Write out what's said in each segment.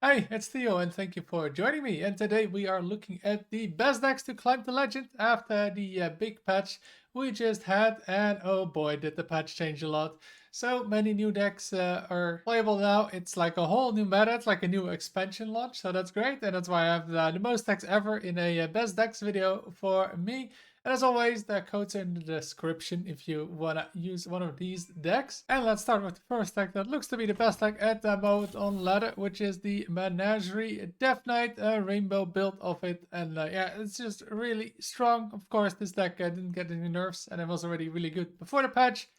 Hi, it's Theo and thank you for joining me. And today we are looking at the best decks to climb the legend after the big patch we just had. And oh boy, did the patch change a lot. So many new decks are playable now. It's like a whole new meta. It's like a new expansion launch. So that's great. And that's why I have the most decks ever in a best decks video for me. And as always, the codes are in the description if you want to use one of these decks. And let's start with the first deck that looks to be the best deck at the moment on ladder, which is the Menagerie Death Knight, a rainbow build of it. And yeah, it's just really strong. Of course, this deck didn't get any nerfs and it was already really good before the patch.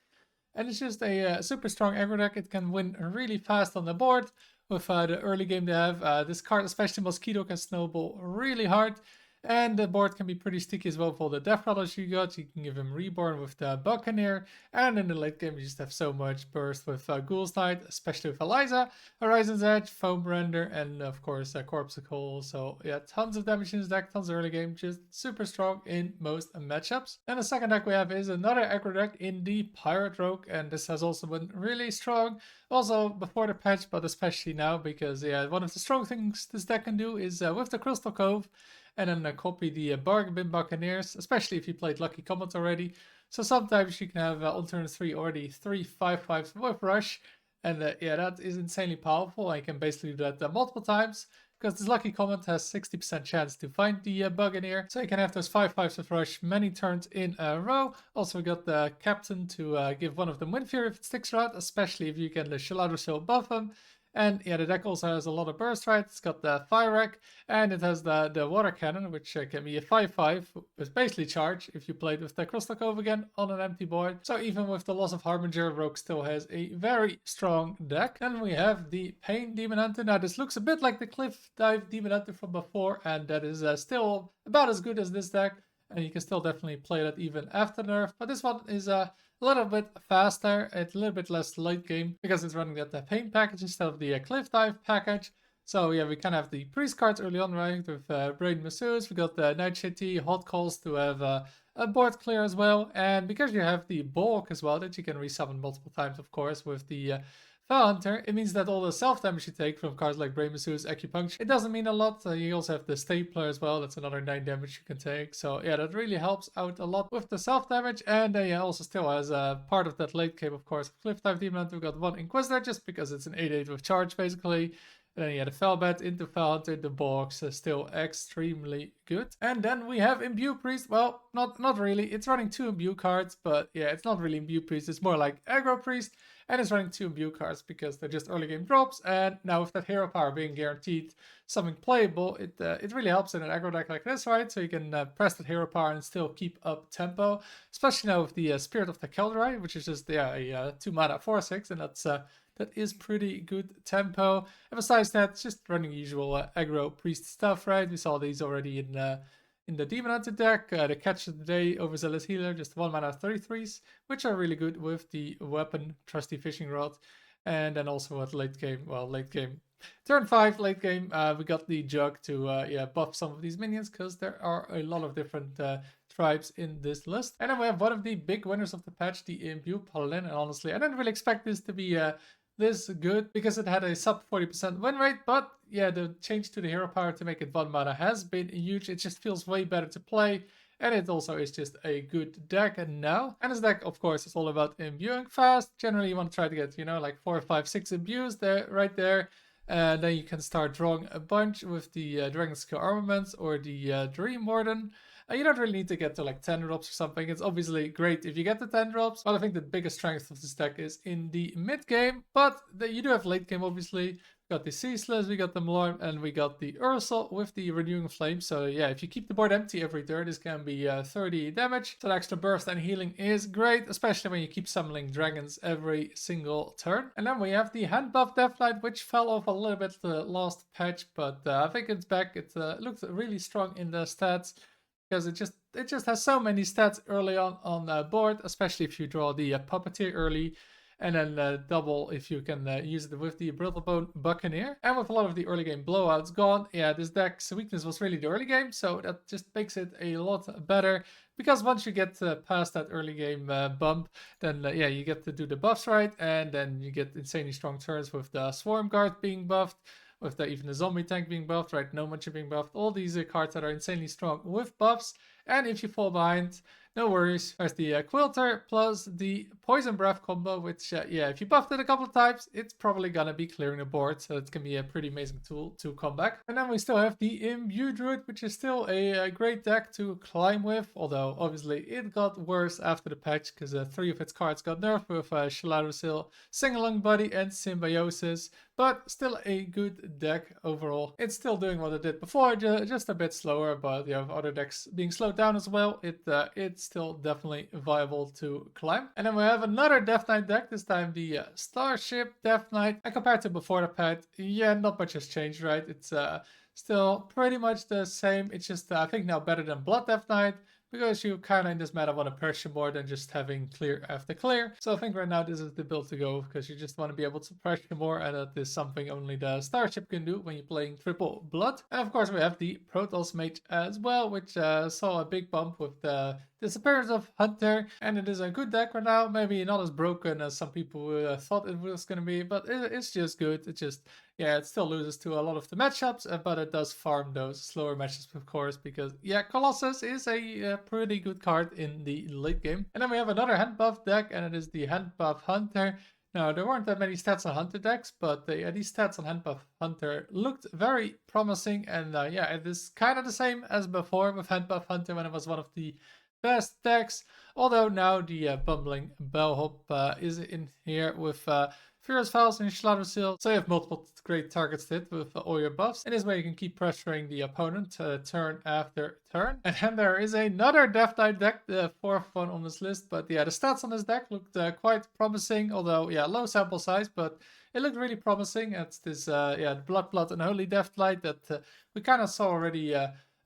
And it's just a super strong aggro deck. It can win really fast on the board with the early game they have. This card, especially Mosquito, can snowball really hard. And the board can be pretty sticky as well for the Death Brothers you got. You can give him Reborn with the Buccaneer. And in the late game, you just have so much burst with Ghoul's Knight, especially with Eliza, Horizon's Edge, Foam Render, and of course Corpsicle. So yeah, tons of damage in this deck, tons of early game, just super strong in most matchups. And the second deck we have is another aggro deck in the Fyrakk Rogue. And this has also been really strong. Also before the patch, but especially now, because yeah, one of the strong things this deck can do is with the Crystal Cove, and then copy the Bargain Bin Buccaneers, especially if you played Lucky Comet already. So sometimes you can have on turn 3 already 3 5/5s with Rush, and yeah, that is insanely powerful. I can basically do that multiple times, because this Lucky Comet has 60% chance to find the Buccaneer. So you can have those 5/5s with Rush many turns in a row. Also we got the Captain to give one of them Wind Fury if it sticks around, especially if you can the Shalado Show buff them. And yeah, the deck also has a lot of burst, right? It's got the Fyrakk, and it has the Water Cannon, which can be a 5/5 with basically charge if you played with the Crystal Cove again on an empty board. So even with the loss of Harbinger, Rogue still has a very strong deck. Then we have the Pain Demon Hunter. Now this looks a bit like the Cliff Dive Demon Hunter from before, and that is still about as good as this deck. And you can still definitely play that even after nerf. But this one is a little bit faster, it's a little bit less late game because it's running that pain package instead of the cliff dive package. So yeah, we can have the priest cards early on, right? With Brain Masseuse, we got the Night Shitty, Hot Calls to have a board clear as well. And because you have the bulk as well, that you can resummon multiple times, of course, with the Hunter, it means that all the self-damage you take from cards like Brain Masseuse, Acupuncture, it doesn't mean a lot. You also have the Stapler as well, that's another 9 damage you can take. So yeah, that really helps out a lot with the self-damage. And yeah, also still has a part of that late game, of course. Cliff Dive Demon Hunter, we got one Inquisitor, just because it's an 8/8 with charge, basically. And then you had a Felbat into Hunter, the box is still extremely good. And then we have Imbue Priest. Well, not really. It's running 2 Imbue cards, but yeah, it's not really Imbue Priest. It's more like Aggro Priest. And it's running 2 Imbue cards because they're just early game drops. And now with that hero power being guaranteed something playable, it really helps in an aggro deck like this, right? So you can press that hero power and still keep up tempo. Especially now with the Spirit of the Keldrai, which is just a 2 mana 4/6, and that is pretty good tempo. And besides that, it's just running usual aggro priest stuff, right? We saw these already in the Demon Hunter deck. The Catch of the Day, Overzealous Healer, just 1 mana 33s, which are really good with the weapon, Trusty Fishing Rod. And then also at late game, turn 5, late game, we got the Jug to buff some of these minions, because there are a lot of different tribes in this list. And then we have one of the big winners of the patch, the Imbue Paladin. And honestly, I didn't really expect this to be this good because it had a sub 40% win rate, but yeah, the change to the hero power to make it 1 mana has been huge. It just feels way better to play, and it also is just a good deck now. And this deck, of course, is all about imbuing fast. Generally, you want to try to get, like 4, 5, 6 imbues there, right there. Then you can start drawing a bunch with the Dragon Skill Armaments or the Dream Warden. You don't really need to get to like 10 drops or something. It's obviously great if you get the 10 drops, but I think the biggest strength of this deck is in the mid game. But you do have late game, obviously. We got the Ceaseless, we got the Malorm, and we got the Ursel with the Renewing Flame. So yeah, if you keep the board empty every turn, this can be 30 damage. So the extra burst and healing is great, especially when you keep summoning dragons every single turn. And then we have the Handbuff Death Knight, which fell off a little bit the last patch, but I think it's back. It looks really strong in the stats, because it just has so many stats early on the board, especially if you draw the Puppeteer early, and then double if you can use it with the Brittlebone Buccaneer. And with a lot of the early game blowouts gone, yeah, this deck's weakness was really the early game, so that just makes it a lot better. Because once you get past that early game bump, then yeah, you get to do the buffs right, and then you get insanely strong turns with the Swarm Guard being buffed, with even the zombie tank being buffed, right? No Muncher being buffed. All these cards that are insanely strong with buffs. And if you fall behind, no worries. There's the Quilter plus the Poison Breath combo, which, yeah, if you buffed it a couple of times, it's probably gonna be clearing the board. So it's gonna be a pretty amazing tool to come back. And then we still have the Imbue Druid, which is still a great deck to climb with. Although, obviously, it got worse after the patch because 3 of its cards got nerfed with Shalarusil, Singalong Buddy, and Symbiosis. But still a good deck overall. It's still doing what it did before, just a bit slower. But you have other decks being slowed down as well. It's still definitely viable to climb. And then we have another Death Knight deck, this time the Starship Death Knight. And compared to before the patch, yeah, not much has changed, right? It's still pretty much the same. It's just, I think, now better than Blood Death Knight, because you kind of in this meta want to pressure more than just having clear after clear. So I think right now this is the build to go, because you just want to be able to pressure more, and that is something only the Starship can do when you're playing triple blood. And of course we have the Protoss Mage as well, which saw a big bump with the disappearance of Hunter, and it is a good deck right now. Maybe not as broken as some people thought it was going to be, but it's just good. It just, yeah, it still loses to a lot of the matchups, but it does farm those slower matches, of course, because, yeah, Colossus is a pretty good card in the late game. And then we have another Handbuff deck, and it is the Handbuff Hunter. Now, there weren't that many stats on Hunter decks, but these stats on Handbuff Hunter looked very promising, and yeah, it is kind of the same as before with Handbuff Hunter when it was one of the best decks, although now the Bumbling Bellhop is in here with Furious Files and Shalarusil, so you have multiple great targets to hit with all your buffs, and this way you can keep pressuring the opponent turn after turn. And then there is another Death Knight deck, the 4th one on this list, but yeah, the stats on this deck looked quite promising, although, yeah, low sample size, but it looked really promising. It's this, yeah, Blood and Holy Death Knight that we kind of saw already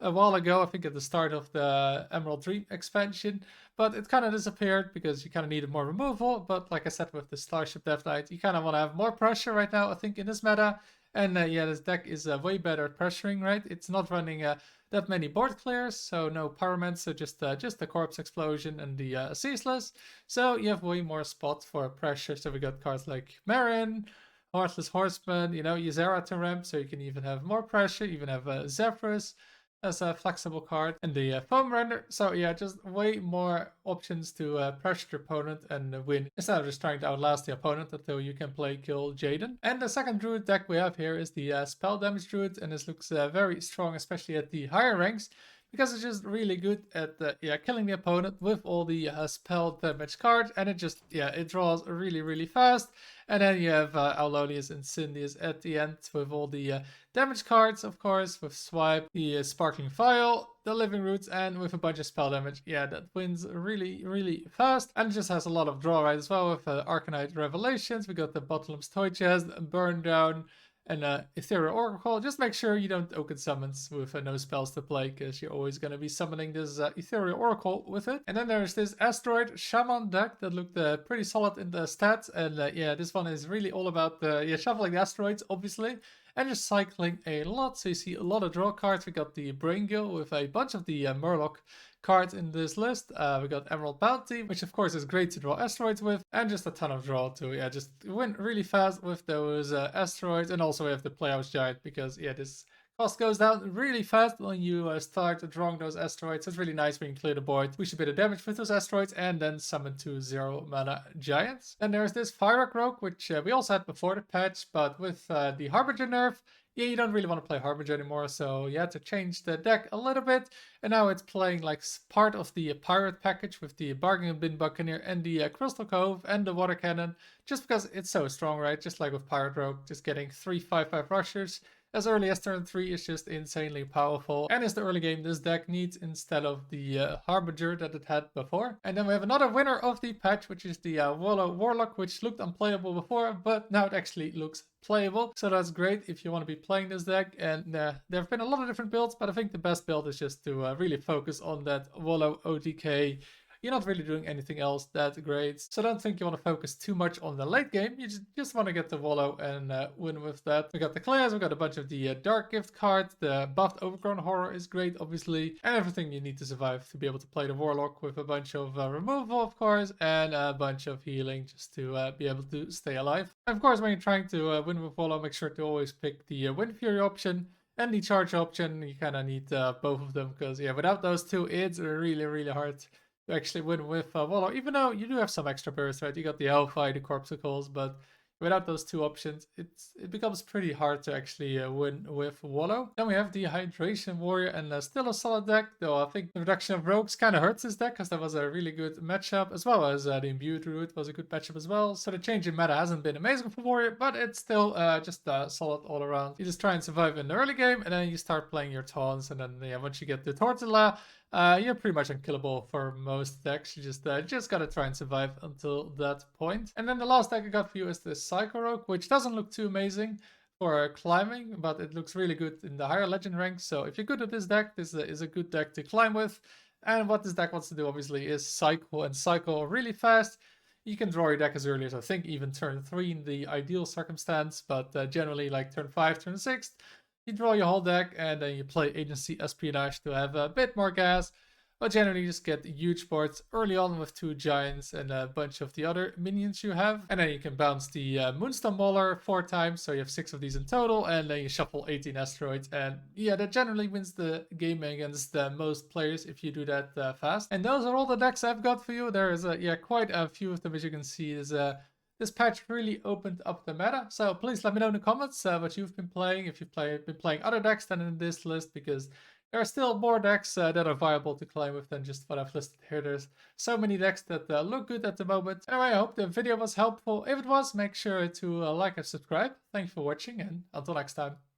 a while ago, I think at the start of the Emerald Dream expansion, but it kind of disappeared because you kind of needed more removal. But like I said, with the Starship Death Knight, you kind of want to have more pressure right now, I think, in this meta. And yeah, this deck is way better at pressuring, right? It's not running that many board clears, so no Pyromancer, so just the Corpse Explosion and the Ceaseless. So you have way more spots for pressure. So we got cards like Marin, Heartless Horseman, you know, Ysera to ramp, so you can even have more pressure, even have Zephyrus as a flexible card, and the Foam Render. So yeah, just way more options to pressure your opponent and win, instead of just trying to outlast the opponent until you can play Kill Jaden. And the second Druid deck we have here is the Spell Damage Druid, and this looks very strong, especially at the higher ranks, because it's just really good at yeah, killing the opponent with all the spell damage cards, and it just, yeah, it draws really fast. And then you have Aulonius and Cindius at the end with all the damage cards, of course, with Swipe, the Sparkling Vial, the Living Roots, and with a bunch of spell damage. Yeah, that wins really fast, and it just has a lot of draw right as well with Arcanite Revelations. We got the Bottomless Toy Chest, Burn Down, and Ethereal Oracle. Just make sure you don't open summons with no spells to play, because you're always going to be summoning this Ethereal Oracle with it. And then there's this Asteroid Shaman deck that looked pretty solid in the stats, and yeah, this one is really all about yeah, shuffling the asteroids, obviously, and just cycling a lot. So you see a lot of draw cards. We got the Brain Gill with a bunch of the Murloc cards in this list. We got Emerald Bounty, which of course is great to draw asteroids with, and just a ton of draw to, yeah, just win really fast with those asteroids. And also we have the Playhouse Giant, because yeah, this cost goes down really fast when you start drawing those asteroids. So it's really nice when you clear the board, push a bit of damage with those asteroids, and then summon 2 0-mana giants. And there's this Fyrakk Rogue, which we also had before the patch, but with the Harbinger nerf, yeah, you don't really want to play Harbinger anymore, so you had to change the deck a little bit. And now it's playing like part of the pirate package with the Bargain Bin Buccaneer and the Crystal Cove and the Water Cannon, just because it's so strong, right? Just like with Pirate Rogue, just getting 3 5/5 rushers as early as turn 3 is just insanely powerful, and is the early game this deck needs instead of the Harbinger that it had before. And then we have another winner of the patch, which is the Wallow Warlock, which looked unplayable before, but now it actually looks playable. So that's great if you want to be playing this deck. And there have been a lot of different builds, but I think the best build is just to really focus on that Wallow OTK, you're not really doing anything else that great. So I don't think you want to focus too much on the late game. You just want to get the Wallow and win with that. We got the class, we got a bunch of the Dark Gift cards. The buffed Overgrown Horror is great, obviously, and everything you need to survive to be able to play the Warlock, with a bunch of removal, of course, and a bunch of healing just to be able to stay alive. And of course, when you're trying to win with Wallow, make sure to always pick the Wind Fury option and the charge option. You kind of need both of them, because yeah, without those two, it's really hard to actually win with Wallow. Even though you do have some extra burst, right? You got the Hellfire, the Corpuscles, but without those two options, it becomes pretty hard to actually win with Wallow. Then we have the Hydration Warrior, and still a solid deck, though I think the reduction of Rogues kind of hurts this deck, because that was a really good matchup, as well as the Imbue Druid was a good matchup as well. So the change in meta hasn't been amazing for Warrior, but it's still just solid all around. You just try and survive in the early game, and then you start playing your taunts, and then yeah, once you get the Tortilla, you're pretty much unkillable for most decks. You just gotta try and survive until that point. And then the last deck I got for you is the Fyrakk Rogue, which doesn't look too amazing for climbing, but it looks really good in the higher legend ranks. So if you're good at this deck, this is a good deck to climb with. And what this deck wants to do, obviously, is cycle really fast. You can draw your deck as early as, I think, even turn 3 in the ideal circumstance, but generally like turn 5, turn 6, you draw your whole deck, and then you play Agency Espionage to have a bit more gas. But generally you just get huge boards early on with 2 giants and a bunch of the other minions you have. And then you can bounce the Moonstone Mauler 4 times, so you have 6 of these in total, and then you shuffle 18 asteroids. And yeah, that generally wins the game against most players if you do that fast. And those are all the decks I've got for you. There is quite a few of them, as you can see. This patch really opened up the meta, so please let me know in the comments what you've been playing, if you've been playing other decks than in this list, because there are still more decks that are viable to climb with than just what I've listed here. There's so many decks that look good at the moment. Anyway, I hope the video was helpful. If it was, make sure to like and subscribe. Thanks for watching, and until next time.